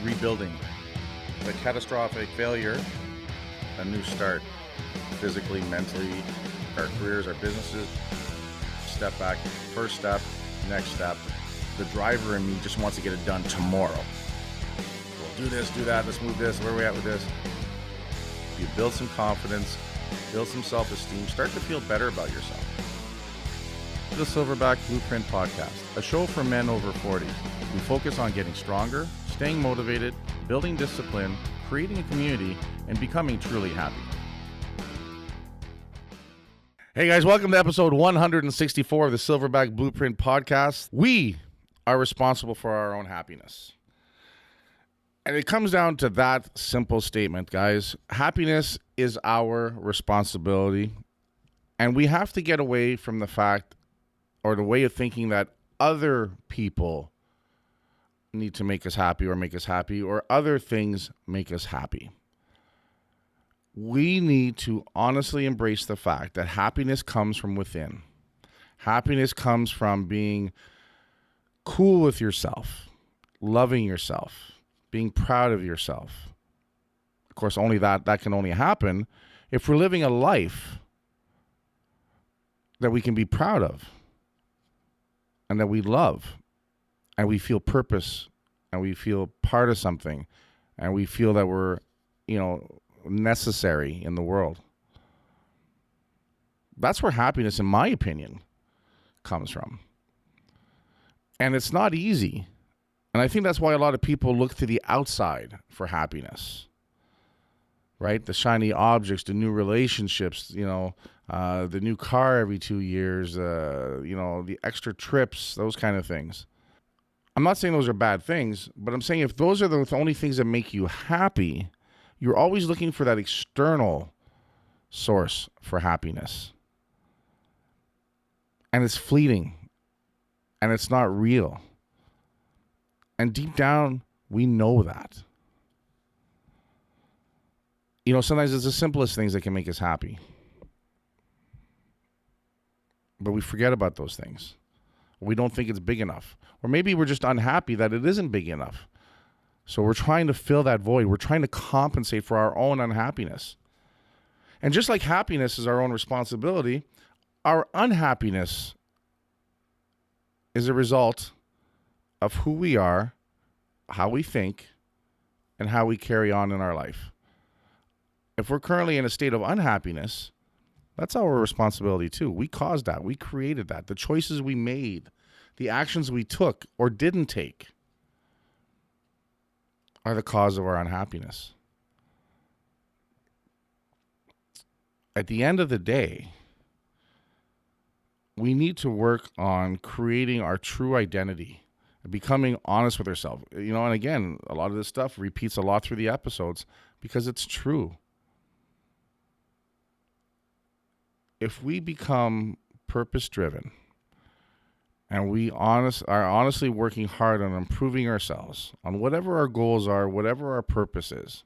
rebuilding. The catastrophic failure, a new start. Physically, mentally, our careers, our businesses. Step back, first step, next step. The driver in me just wants to get it done tomorrow. We'll do this, do that, let's move this, where are we at with this? You build some confidence, build some self-esteem, start to feel better about yourself. The Silverback Blueprint Podcast, a show for men over 40. We focus on getting stronger, staying motivated, building discipline, creating a community, and becoming truly happy. Hey guys, welcome to episode 164 of the Silverback Blueprint Podcast. We are responsible for our own happiness. And it comes down to that simple statement, guys. Happiness is our responsibility. And we have to get away from the fact or the way of thinking that other people need to make us happy or other things make us happy. We need to honestly embrace the fact that happiness comes from within. Happiness comes from being cool with yourself, loving yourself, being proud of yourself. Of course, only that can only happen if we're living a life that we can be proud of and that we love and we feel purpose and we feel part of something and we feel that we're, necessary in the world. That's where happiness, in my opinion, comes from. And it's not easy. And I think that's why a lot of people look to the outside for happiness, right? The shiny objects, the new relationships, the new car every 2 years, the extra trips, those kind of things. I'm not saying those are bad things, but I'm saying if those are the only things that make you happy, you're always looking for that external source for happiness. And it's fleeting. And it's not real. And deep down, we know that. Sometimes it's the simplest things that can make us happy. But we forget about those things. We don't think it's big enough. Or maybe we're just unhappy that it isn't big enough. So we're trying to fill that void. We're trying to compensate for our own unhappiness. And just like happiness is our own responsibility, our unhappiness is a result of who we are, how we think, and how we carry on in our life. If we're currently in a state of unhappiness, that's our responsibility too. We caused that. We created that. The choices we made, the actions we took or didn't take are the cause of our unhappiness. At the end of the day, we need to work on creating our true identity and becoming honest with ourselves. And again, a lot of this stuff repeats a lot through the episodes because it's true. If we become purpose-driven and we are honestly working hard on improving ourselves, on whatever our goals are, whatever our purpose is,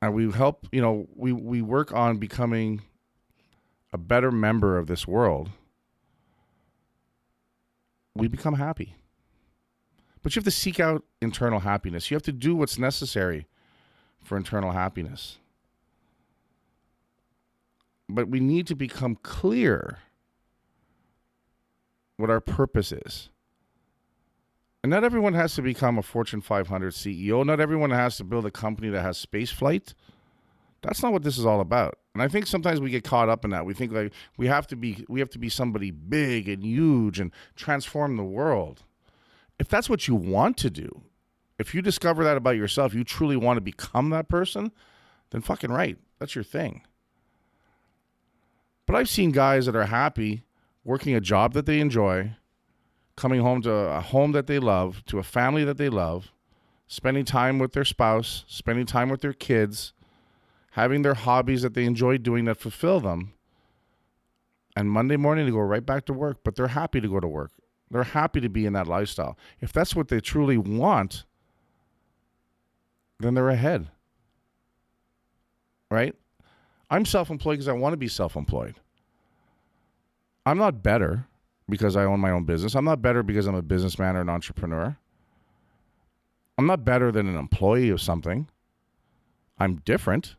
and we help, we work on becoming a better member of this world, we become happy. But you have to seek out internal happiness. You have to do what's necessary for internal happiness. But we need to become clear what our purpose is. And not everyone has to become a Fortune 500 CEO. Not everyone has to build a company that has space flight. That's not what this is all about. And I think sometimes we get caught up in that. We think like we have to be somebody big and huge and transform the world. If that's what you want to do, if you discover that about yourself, you truly want to become that person, then fucking right. That's your thing. But I've seen guys that are happy working a job that they enjoy, coming home to a home that they love, to a family that they love, spending time with their spouse, spending time with their kids, having their hobbies that they enjoy doing that fulfill them. And Monday morning they go right back to work, but they're happy to go to work. They're happy to be in that lifestyle. If that's what they truly want, then they're ahead. Right? I'm self-employed because I want to be self-employed. I'm not better because I own my own business. I'm not better because I'm a businessman or an entrepreneur. I'm not better than an employee of something. I'm different.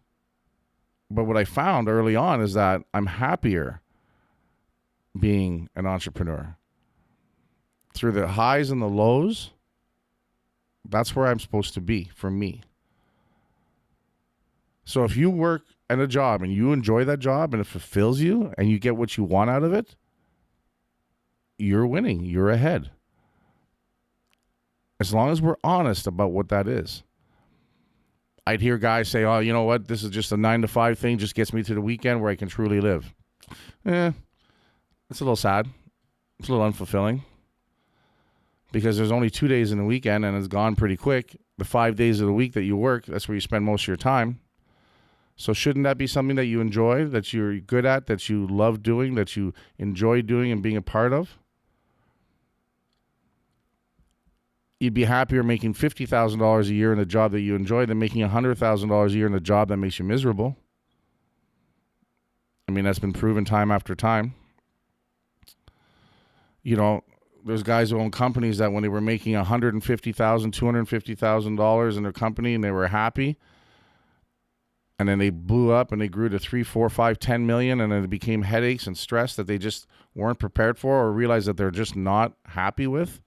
But what I found early on is that I'm happier being an entrepreneur. Through the highs and the lows, that's where I'm supposed to be for me. So if you work at a job and you enjoy that job and it fulfills you and you get what you want out of it, you're winning. You're ahead. As long as we're honest about what that is. I'd hear guys say, oh, you know what? This is just a 9-to-5 thing. Just gets me to the weekend where I can truly live. It's a little sad. It's a little unfulfilling. Because there's only 2 days in the weekend and it's gone pretty quick. The 5 days of the week that you work, that's where you spend most of your time. So shouldn't that be something that you enjoy, that you're good at, that you love doing, that you enjoy doing and being a part of? You'd be happier making $50,000 a year in a job that you enjoy than making $100,000 a year in a job that makes you miserable. I mean, that's been proven time after time. You know, there's guys who own companies that when they were making $150,000, $250,000 in their company and they were happy, and then they blew up and they grew to 3, 4, 5, 10 million, and then it became headaches and stress that they just weren't prepared for or realized that they're just not happy with,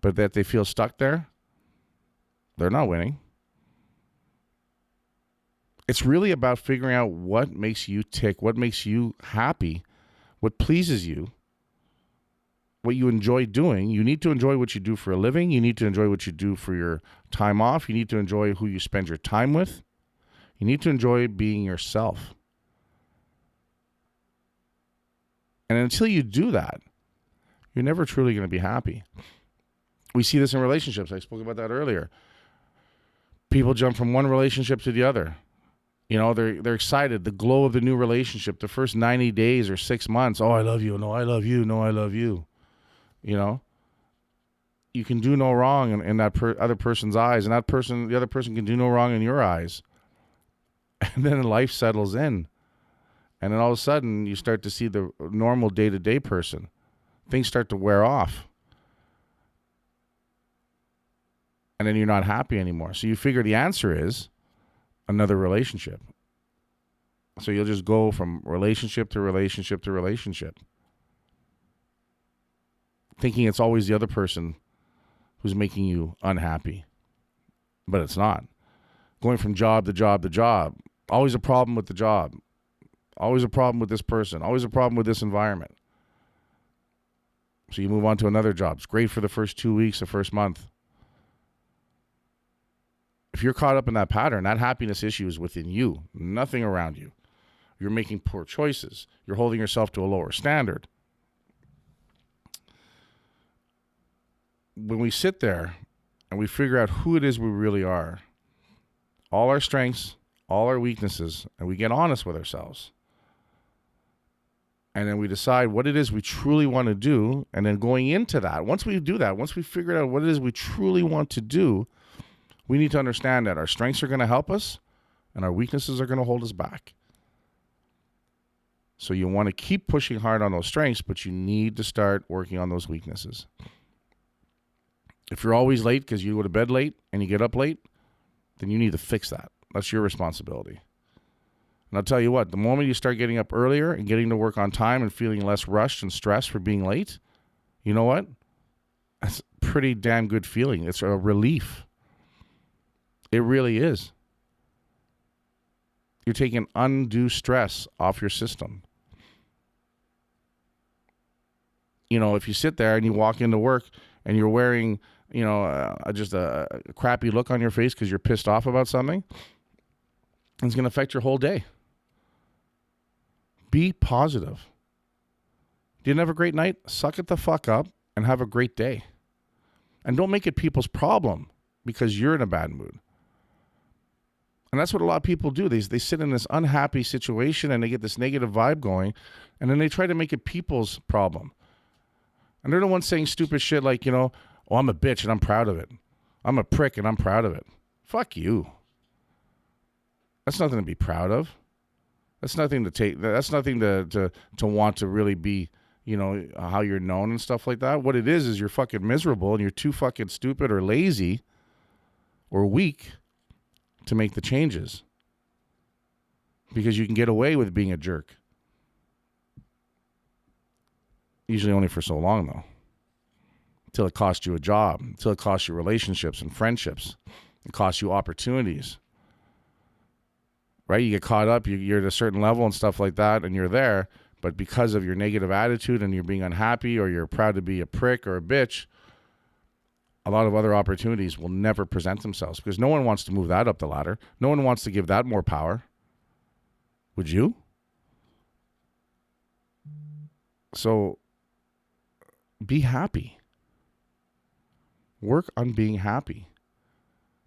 but that they feel stuck there. They're not winning. It's really about figuring out what makes you tick, what makes you happy, what pleases you, what you enjoy doing. You need to enjoy what you do for a living. You need to enjoy what you do for your time off. You need to enjoy who you spend your time with. You need to enjoy being yourself. And until you do that, you're never truly going to be happy. We see this in relationships. I spoke about that earlier. People jump from one relationship to the other. You know, they're excited. The glow of the new relationship, the first 90 days or 6 months. Oh, I love you. No, I love you. No, I love you. You know, you can do no wrong in that other person's eyes, and the other person can do no wrong in your eyes. And then life settles in. And then all of a sudden, you start to see the normal day-to-day person. Things start to wear off. And then you're not happy anymore. So you figure the answer is another relationship. So you'll just go from relationship to relationship to relationship, thinking it's always the other person who's making you unhappy. But it's not. Going from job to job to job. Always a problem with the job. Always a problem with this person. Always a problem with this environment. So you move on to another job. It's great for the first 2 weeks, the first month. If you're caught up in that pattern, that happiness issue is within you, nothing around you. You're making poor choices. You're holding yourself to a lower standard. When we sit there and we figure out who it is we really are, all our strengths, all our weaknesses, and we get honest with ourselves, and then we decide what it is we truly want to do, and then going into that, once we do that, once we figure out what it is we truly want to do, we need to understand that our strengths are going to help us and our weaknesses are going to hold us back. So you want to keep pushing hard on those strengths, but you need to start working on those weaknesses. If you're always late because you go to bed late and you get up late, then you need to fix that. That's your responsibility. And I'll tell you what, the moment you start getting up earlier and getting to work on time and feeling less rushed and stressed for being late, you know what? That's a pretty damn good feeling. It's a relief. It really is. You're taking undue stress off your system. You know, if you sit there and you walk into work and you're wearing, you know, just a crappy look on your face because you're pissed off about something, it's going to affect your whole day. Be positive. Didn't have a great night? Suck it the fuck up and have a great day. And don't make it people's problem because you're in a bad mood. And that's what a lot of people do. They sit in this unhappy situation and they get this negative vibe going, and then they try to make it people's problem. And they're the ones saying stupid shit like, you know, oh, I'm a bitch and I'm proud of it. I'm a prick and I'm proud of it. Fuck you. That's nothing to be proud of. That's nothing to take. That's nothing to want to really be, you know, how you're known and stuff like that. What it is you're fucking miserable and you're too fucking stupid or lazy or weak to make the changes. Because you can get away with being a jerk. Usually only for so long, though. Until it costs you a job. Until it costs you relationships and friendships. It costs you opportunities. Right? You get caught up. You're at a certain level and stuff like that, and you're there. But because of your negative attitude and you're being unhappy or you're proud to be a prick or a bitch, a lot of other opportunities will never present themselves because no one wants to move that up the ladder. No one wants to give that more power. Would you? So be happy. Work on being happy.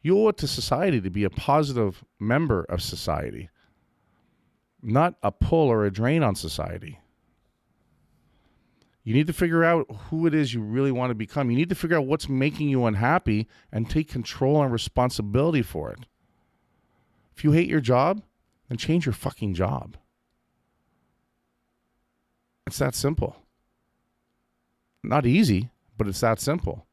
You owe it to society to be a positive member of society, not a pull or a drain on society. You need to figure out who it is you really want to become. You need to figure out what's making you unhappy and take control and responsibility for it. If you hate your job, then change your fucking job. It's that simple. Not easy, but it's that simple.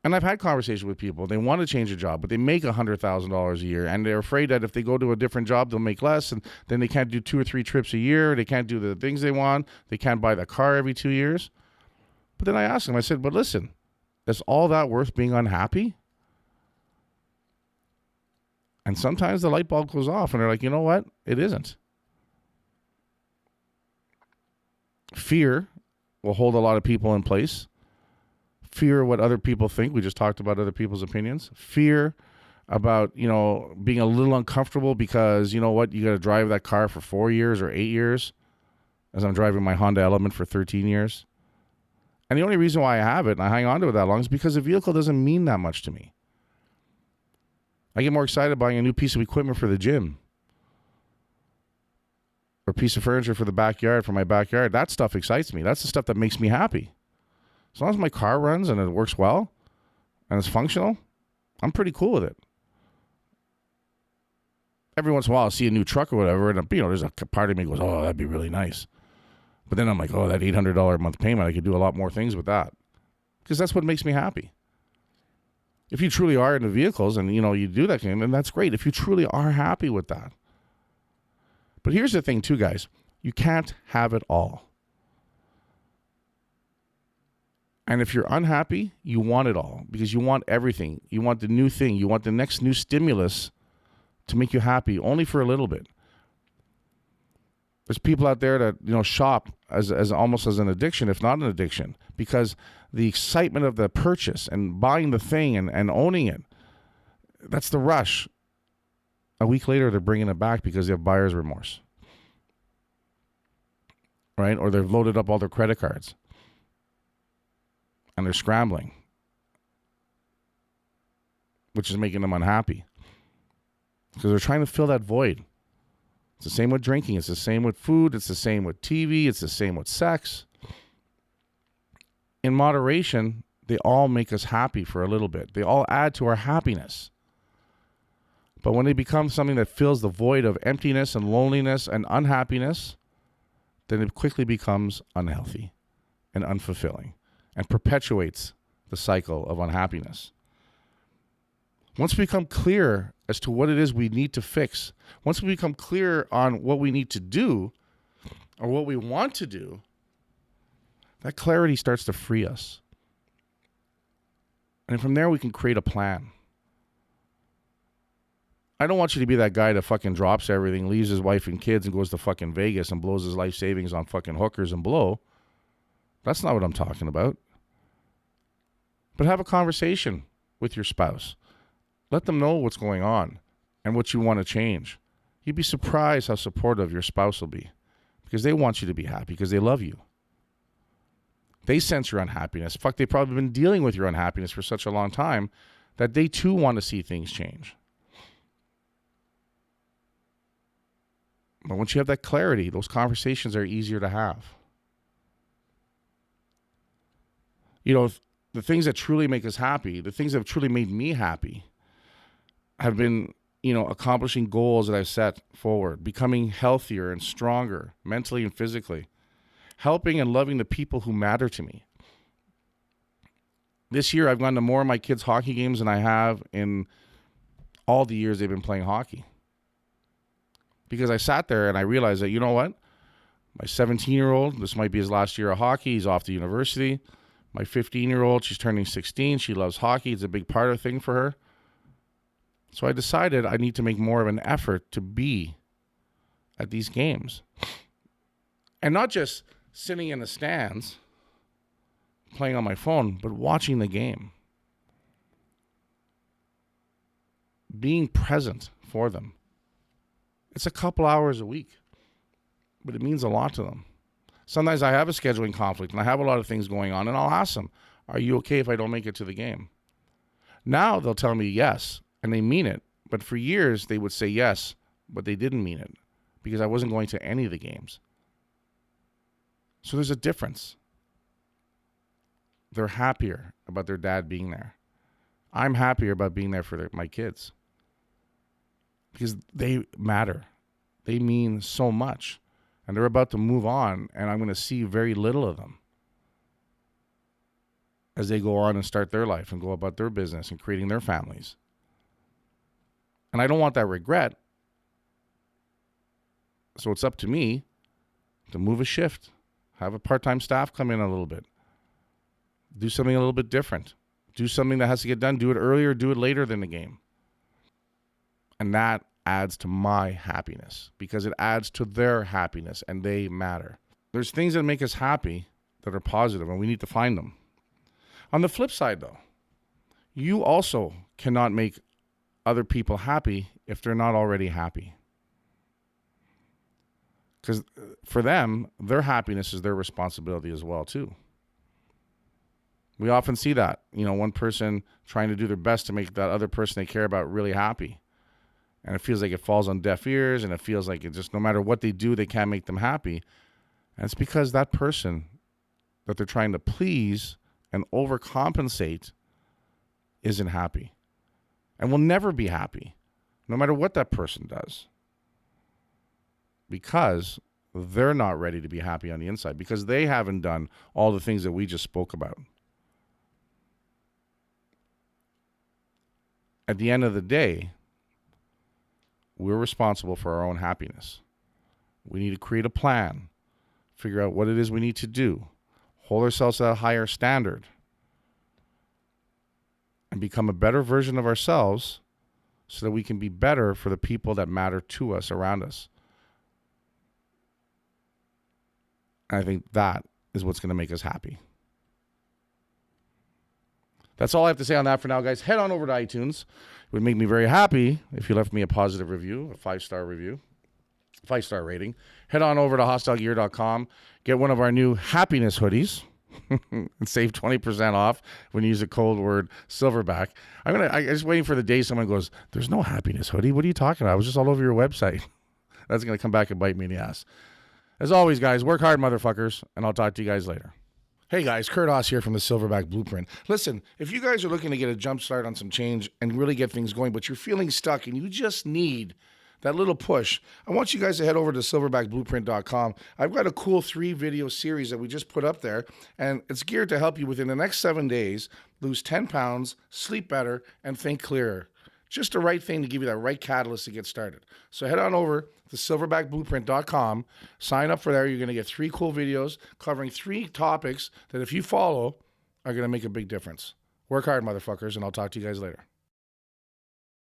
And I've had conversations with people. They want to change a job, but they make $100,000 a year, and they're afraid that if they go to a different job, they'll make less, and then they can't do 2 or 3 trips a year. They can't do the things they want. They can't buy the car every 2 years. But then I asked them, I said, but listen, is all that worth being unhappy? And sometimes the light bulb goes off, and they're like, you know what? It isn't. Fear will hold a lot of people in place. Fear of what other people think. We just talked about other people's opinions. Fear about, being a little uncomfortable because, you know what, you got to drive that car for 4 years or 8 years, as I'm driving my Honda Element for 13 years. And the only reason why I have it and I hang on to it that long is because the vehicle doesn't mean that much to me. I get more excited buying a new piece of equipment for the gym or a piece of furniture for the backyard, for my backyard. That stuff excites me. That's the stuff that makes me happy. As long as my car runs and it works well and it's functional, I'm pretty cool with it. Every once in a while, I'll see a new truck or whatever, and there's a part of me goes, oh, that'd be really nice. But then I'm like, oh, that $800 a month payment, I could do a lot more things with that. Because that's what makes me happy. If you truly are into vehicles and, you do that thing, then that's great. If you truly are happy with that. But here's the thing too, guys. You can't have it all. And if you're unhappy, you want it all because you want everything. You want the new thing. You want the next new stimulus to make you happy only for a little bit. There's people out there that, shop as almost as an addiction, if not an addiction, because the excitement of the purchase and buying the thing and owning it, that's the rush. A week later, they're bringing it back because they have buyer's remorse, right? Or they've loaded up all their credit cards and they're scrambling, which is making them unhappy because they're trying to fill that void. It's the same with drinking. It's the same with food. It's the same with TV. It's the same with sex. In moderation, they all make us happy for a little bit. They all add to our happiness. But when they become something that fills the void of emptiness and loneliness and unhappiness, then it quickly becomes unhealthy and unfulfilling and perpetuates the cycle of unhappiness. Once we become clear as to what it is we need to fix, once we become clear on what we need to do or what we want to do, that clarity starts to free us. And from there, we can create a plan. I don't want you to be that guy that fucking drops everything, leaves his wife and kids and goes to fucking Vegas and blows his life savings on fucking hookers and blow. That's not what I'm talking about. But have a conversation with your spouse. Let them know what's going on and what you want to change. You'd be surprised how supportive your spouse will be because they want you to be happy because they love you. They sense your unhappiness. Fuck, they've probably been dealing with your unhappiness for such a long time that they too want to see things change. But once you have that clarity, those conversations are easier to have. The things that truly make us happy, the things that have truly made me happy have been, accomplishing goals that I've set forward, becoming healthier and stronger mentally and physically, helping and loving the people who matter to me. This year, I've gone to more of my kids' hockey games than I have in all the years they've been playing hockey. Because I sat there and I realized that, you know what? My 17-year-old, this might be his last year of hockey. He's off to university. My 15-year-old, she's turning 16. She loves hockey. It's a big part of the thing for her. So I decided I need to make more of an effort to be at these games. And not just sitting in the stands, playing on my phone, but watching the game. Being present for them. It's a couple hours a week, but it means a lot to them. Sometimes I have a scheduling conflict and I have a lot of things going on, and I'll ask them, are you okay if I don't make it to the game? Now they'll tell me yes, and they mean it. But for years, they would say yes, but they didn't mean it because I wasn't going to any of the games. So there's a difference. They're happier about their dad being there. I'm happier about being there for my kids because they matter. They mean so much. And they're about to move on, and I'm going to see very little of them as they go on and start their life and go about their business and creating their families. And I don't want that regret. So it's up to me to move a shift, have a part-time staff come in a little bit, do something a little bit different, do something that has to get done, do it earlier, do it later than the game. And that adds to my happiness because it adds to their happiness, and they matter. There's things that make us happy that are positive, and we need to find them. On the flip side, though, you also cannot make other people happy if they're not already happy. Because for them, their happiness is their responsibility as well, too. We often see that, one person trying to do their best to make that other person they care about really happy. And it feels like it falls on deaf ears, and it feels like it just, no matter what they do, they can't make them happy. And it's because that person that they're trying to please and overcompensate isn't happy and will never be happy, no matter what that person does. Because they're not ready to be happy on the inside, because they haven't done all the things that we just spoke about. At the end of the day, we're responsible for our own happiness. We need to create a plan, figure out what it is we need to do, hold ourselves at a higher standard, and become a better version of ourselves so that we can be better for the people that matter to us around us. And I think that is what's going to make us happy. That's all I have to say on that for now, guys. Head on over to iTunes. It would make me very happy if you left me a positive review, a 5-star review, 5-star rating. Head on over to hostelegear.com. Get one of our new happiness hoodies and save 20% off when you use the code word Silverback. I'm just waiting for the day someone goes, there's no happiness hoodie. What are you talking about? I was just all over your website. That's going to come back and bite me in the ass. As always, guys, work hard, motherfuckers, and I'll talk to you guys later. Hey guys, Kurt Haas here from the Silverback Blueprint. Listen, if you guys are looking to get a jump start on some change and really get things going, but you're feeling stuck and you just need that little push, I want you guys to head over to silverbackblueprint.com. I've got a cool 3-video series that we just put up there, and it's geared to help you within the next 7 days lose 10 pounds, sleep better, and think clearer. Just the right thing to give you that right catalyst to get started. So head on over to silverbackblueprint.com. Sign up for there. You're going to get 3 cool videos covering 3 topics that if you follow are going to make a big difference. Work hard, motherfuckers, and I'll talk to you guys later.